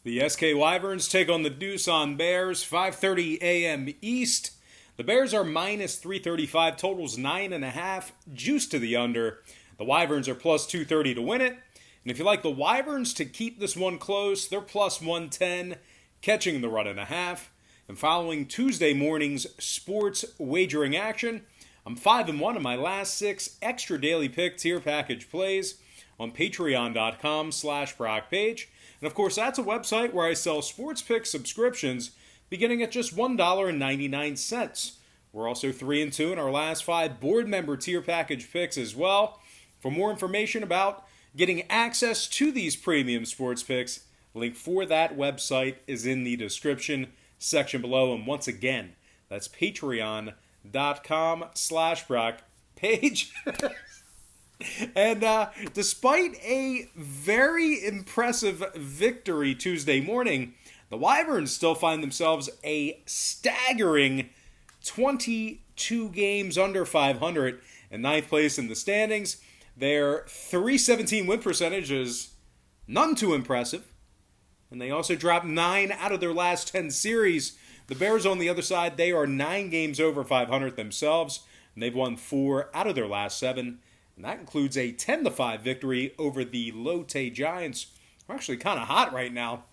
The SK Wyverns take on the Doosan Bears, 5:30 a.m. East. The Bears are minus 335, totals 9.5, juice to the under. The Wyverns are plus 230 to win it. And if you like the Wyverns to keep this one close, they're plus 110, catching the run and a half. And following Tuesday morning's sports wagering action, I'm 5-1 in my last 6 extra daily pick tier package plays on patreon.com/BrockPage. And of course, that's a website where I sell sports pick subscriptions beginning at just $1.99. We're also 3-2 in our last 5 board member tier package picks as well. For more information about getting access to these premium sports picks, link for that website is in the description section below. And once again, that's patreon.com/BrockPage. And despite a very impressive victory Tuesday morning, the Wyverns still find themselves a staggering 22 games under 500 in 9th place in the standings. Their .317 win percentage is none too impressive. And they also dropped 9 out of their last 10 series. The Bears on the other side, they are 9 games over 500 themselves. And they've won 4 out of their last 7. And that includes a 10-5 victory over the Lotte Giants. They're actually kind of hot right now.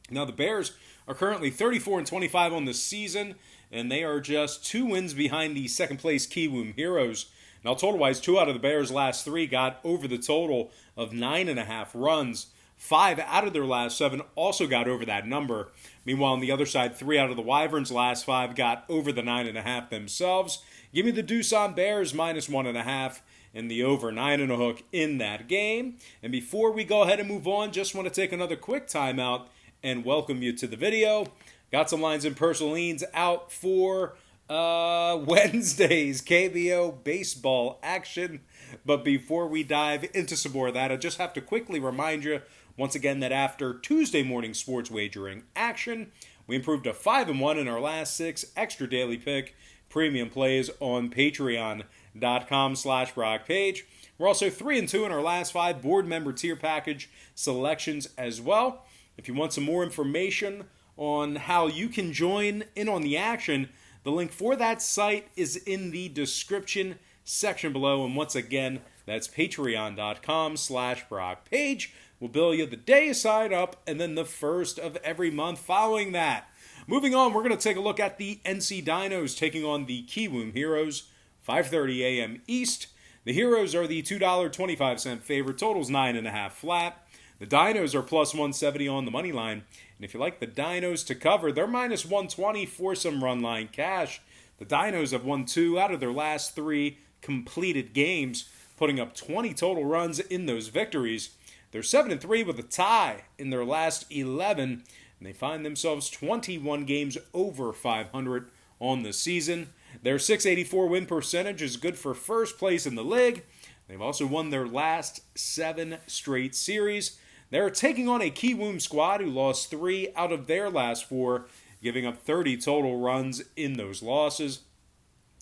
Now the Bears are currently 34-25 on the season, and they are just 2 wins behind the second place Kiwoom Heroes. Now total-wise, 2 out of the Bears' last 3 got over the total of 9.5 runs. 5 out of their last 7 also got over that number. Meanwhile, on the other side, 3 out of the Wyverns' last 5 got over the 9.5 themselves. Give me the Doosan Bears minus 1.5. And the over 9.5 in that game. And before we go ahead and move on, just want to take another quick timeout and welcome you to the video. Got some lines and personal leans out for Wednesday's KBO baseball action. But before we dive into some more of that, I just have to quickly remind you once again that after Tuesday morning sports wagering action, we improved to 5-1 in our last 6 extra daily pick premium plays on patreon.com/BrockPage. We're also 3-2 in our last 5 board member tier package selections as well. If you want some more information on how you can join in on the action, the link for that site is in the description section below. And once again, that's patreon.com/BrockPage. We'll bill you the day you sign up and then the first of every month following that. Moving on, we're going to take a look at the NC Dinos taking on the Kiwoom Heroes, 5:30 a.m. East. The Heroes are the $2.25 favorite, totals 9.5 flat. The Dinos are plus 170 on the money line. And if you like the Dinos to cover, they're minus 120 for some run line cash. The Dinos have won 2 out of their last 3 completed games, putting up 20 total runs in those victories. They're 7-3 with a tie in their last 11. And they find themselves 21 games over 500 on the season. Their .684 win percentage is good for first place in the league. They've also won their last 7 straight series. They're taking on a Kiwoom squad who lost 3 out of their last 4, giving up 30 total runs in those losses.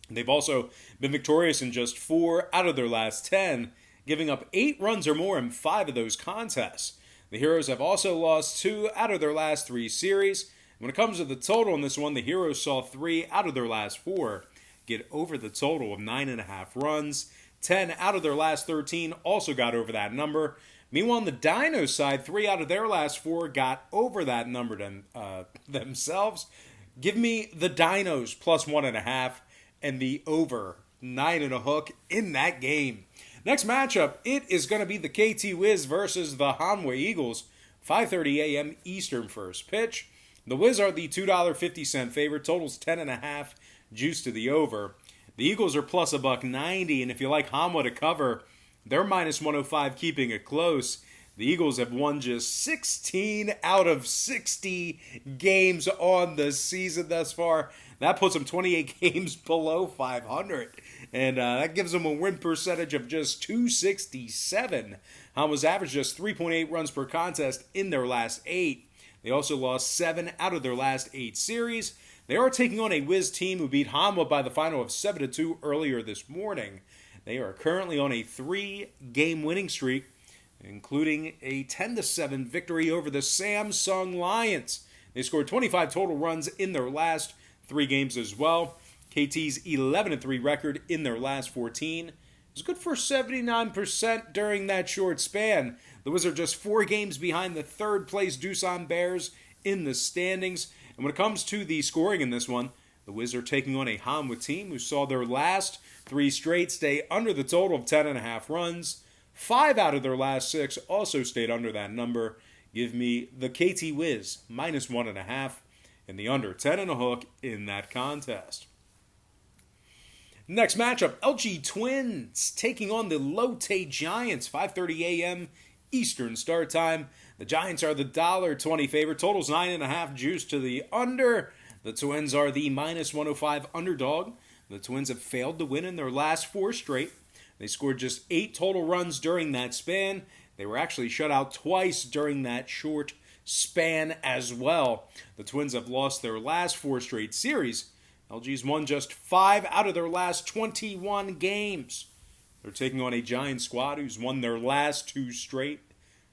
They've also been victorious in just 4 out of their last 10, giving up 8 runs or more in 5 of those contests. The Heroes have also lost 2 out of their last 3 series. When it comes to the total in this one, the Heroes saw 3 out of their last 4 get over the total of 9.5 runs. 10 out of their last 13 also got over that number. Meanwhile, on the Dinos side, 3 out of their last 4 got over that number themselves. Give me the Dinos plus 1.5 and the over 9.5 in that game. Next matchup, it is going to be the KT Wiz versus the Hanwha Eagles, 5:30 a.m. Eastern first pitch. The Wiz are the $2.50 favorite, totals 10.5, juice to the over. The Eagles are plus $1.90, and if you like Hanwha to cover, they're minus 105, keeping it close. The Eagles have won just 16 out of 60 games on the season thus far. That puts them 28 games below 500. And that gives them a win percentage of just .267. Hanwha's averaged just 3.8 runs per contest in their last 8. They also lost 7 out of their last 8 series. They are taking on a Wiz team who beat Hanwha by the final of 7-2 earlier this morning. They are currently on a 3-game winning streak. including a 10-7 victory over the Samsung Lions. They scored 25 total runs in their last 3 games as well. KT's 11-3 record in their last 14 is good for 79% during that short span. The Wizards are just 4 games behind the third-place Doosan Bears in the standings. And when it comes to the scoring in this one, the Wizards are taking on a Hanwha team who saw their last 3 straight stay under the total of 10.5 runs. 5 out of their last 6 also stayed under that number. Give me the KT Wiz minus 1.5 and the under 10.5 in that contest. Next matchup, LG Twins taking on the Lotte Giants, 5:30 a.m. Eastern start time. The Giants are the $1.20 favorite. Total's 9.5 juice to the under. The Twins are the minus 105 underdog. The Twins have failed to win in their last 4 straight. They scored just 8 total runs during that span. They were actually shut out twice during that short span as well. The Twins have lost their last 4 straight series. LG's won just 5 out of their last 21 games. They're taking on a Giants squad who's won their last 2 straight,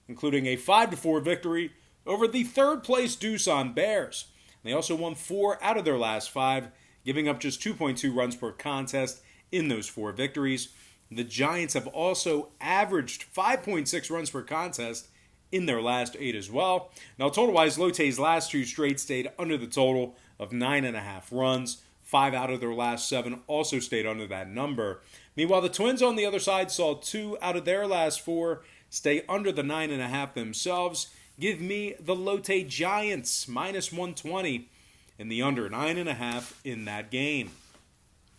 including a 5-4 victory over the third-place Doosan Bears. They also won 4 out of their last 5, giving up just 2.2 runs per contest in those 4 victories. The Giants have also averaged 5.6 runs per contest in their last 8 as well. Now, total-wise, Lotte's last 2 straight stayed under the total of 9.5 runs. 5 out of their last 7 also stayed under that number. Meanwhile, the Twins on the other side saw 2 out of their last 4 stay under the 9.5 themselves. Give me the Lotte Giants minus 120 and the under 9.5 in that game.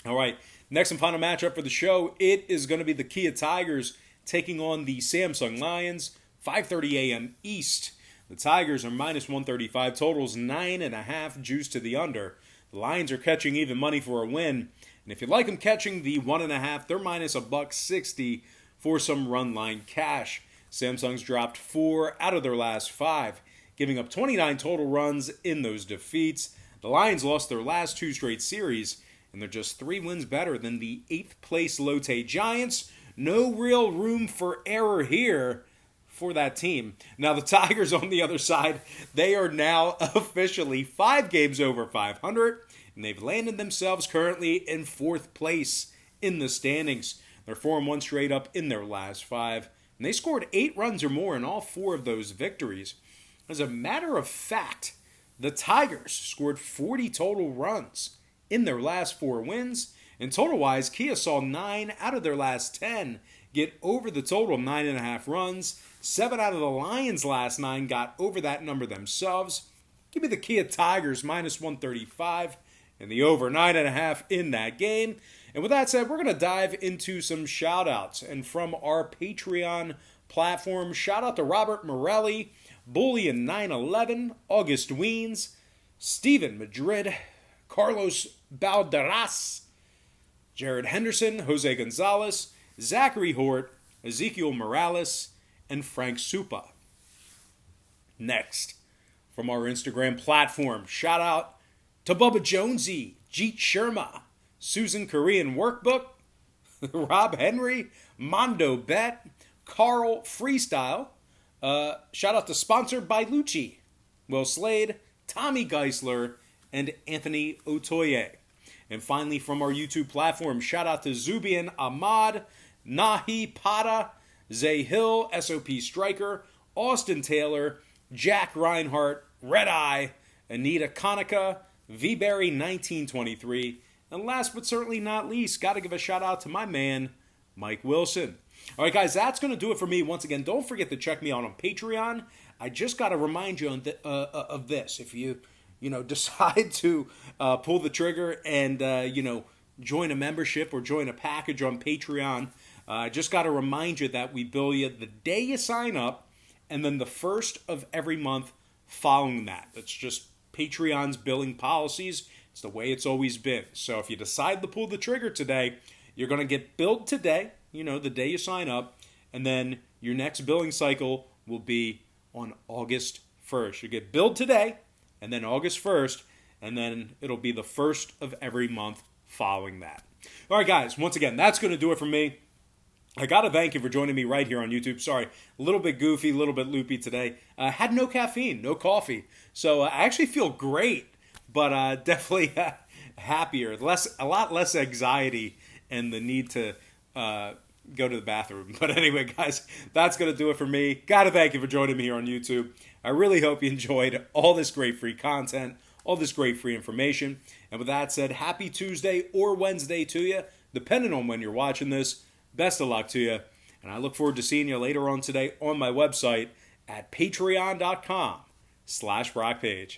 All right, next and final matchup for the show. It is going to be the Kia Tigers taking on the Samsung Lions, 5:30 a.m. East. The Tigers are minus 135. Totals 9.5 juice to the under. The Lions are catching even money for a win. And if you like them catching the 1.5, they're minus $1.60 for some run line cash. Samsung's dropped 4 out of their last 5, giving up 29 total runs in those defeats. The Lions lost their last 2 straight series, and they're just 3 wins better than the 8th place Lotte Giants. No real room for error here for that team. Now the Tigers on the other side, they are now officially 5 games over 500, and they've landed themselves currently in 4th place in the standings. They're 4-1 straight up in their last 5, and they scored 8 runs or more in all 4 of those victories. As a matter of fact, the Tigers scored 40 total runs in their last 4 wins, and total-wise, Kia saw 9 out of their last 10 get over the total of 9.5 runs. 7 out of the Lions' last 9 got over that number themselves. Give me the Kia Tigers minus 135 and the over 9.5 in that game. And with that said, we're going to dive into some shout-outs. And from our Patreon platform, shout out to Robert Morelli, Bullion 911, August Weens, Steven Madrid, Carlos Balderas, Jared Henderson, Jose Gonzalez, Zachary Hort, Ezekiel Morales, and Frank Supa. Next, from our Instagram platform, shout out to Bubba Jonesy, Jeet Sharma, Susan Korean Workbook, Rob Henry, Mondo Bet, Carl Freestyle. Shout out to Sponsored by Lucci, Will Slade, Tommy Geisler, and Anthony Otoye. And finally, from our YouTube platform, shout out to Zubian Ahmad, Nahi Pada, Zay Hill, SOP Striker, Austin Taylor, Jack Reinhart, Red Eye, Anita Konica, V-Berry 1923, and last but certainly not least, got to give a shout out to my man, Mike Wilson. All right, guys, that's going to do it for me. Once again, don't forget to check me out on Patreon. I just got to remind you of this. If you decide to pull the trigger and, join a membership or join a package on Patreon, I just got to remind you that we bill you the day you sign up and then the first of every month following that. That's just Patreon's billing policies. It's the way it's always been. So if you decide to pull the trigger today, you're going to get billed today, the day you sign up, and then your next billing cycle will be on August 1st. You get billed today, and then August 1st, and then it'll be the first of every month following that. All right, guys, once again, that's going to do it for me. I got to thank you for joining me right here on YouTube. Sorry, a little bit goofy, a little bit loopy today. Had no caffeine, no coffee. So I actually feel great, but definitely happier. A lot less anxiety and the need to go to the bathroom. But anyway, guys, that's going to do it for me. Got to thank you for joining me here on YouTube. I really hope you enjoyed all this great free content, all this great free information. And with that said, happy Tuesday or Wednesday to you, depending on when you're watching this. Best of luck to you, and I look forward to seeing you later on today on my website at patreon.com/BrockPage.